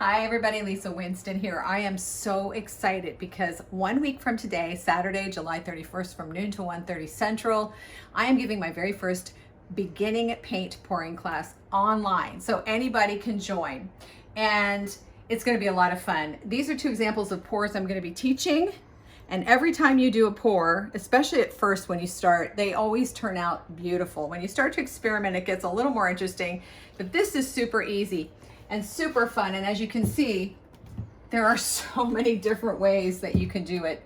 Hi everybody, Lisa Winston here. I am so excited because 1 week from today, Saturday, July 31st from noon to 1:30 Central, I am giving my very first beginning paint pouring class online. So anybody can join and it's going to be a lot of fun. These are two examples of pours I'm going to be teaching. And every time you do a pour, especially at first when you start, they always turn out beautiful. When you start to experiment, it gets a little more interesting, but this is super easy and super fun. And as you can see, there are so many different ways that you can do it.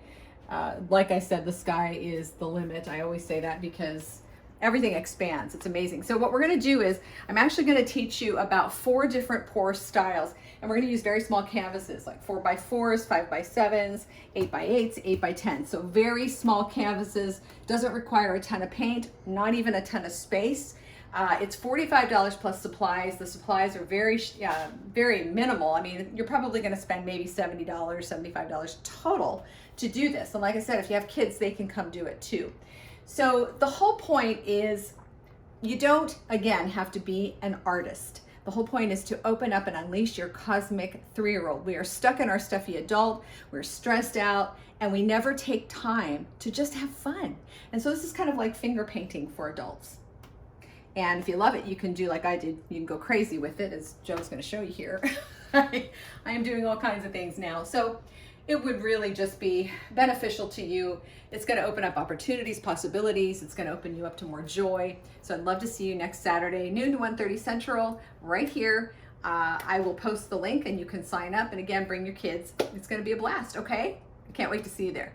Like I said, the sky is the limit. I always say that because everything expands. It's amazing. So what we're going to do is I'm actually going to teach you about 4 different pour styles, and we're going to use very small canvases like 4x4s, 5x7s, 8x8s, 8x10s. So very small canvases, doesn't require a ton of paint, not even a ton of space. It's $45 plus supplies. The supplies are very minimal. I mean, you're probably going to spend maybe $70, $75 total to do this. And like I said, if you have kids, they can come do it too. So the whole point is you don't, again, have to be an artist. The whole point is to open up and unleash your cosmic 3-year-old. We are stuck in our stuffy adult, we're stressed out, and we never take time to just have fun. And so this is kind of like finger painting for adults. And if you love it, you can do like I did. You can go crazy with it, as Joe's going to show you here. I am doing all kinds of things now. So it would really just be beneficial to you. It's going to open up opportunities, possibilities. It's going to open you up to more joy. So I'd love to see you next Saturday, noon to 1:30 Central, right here. I will post the link and you can sign up. And again, bring your kids. It's going to be a blast, okay? I can't wait to see you there.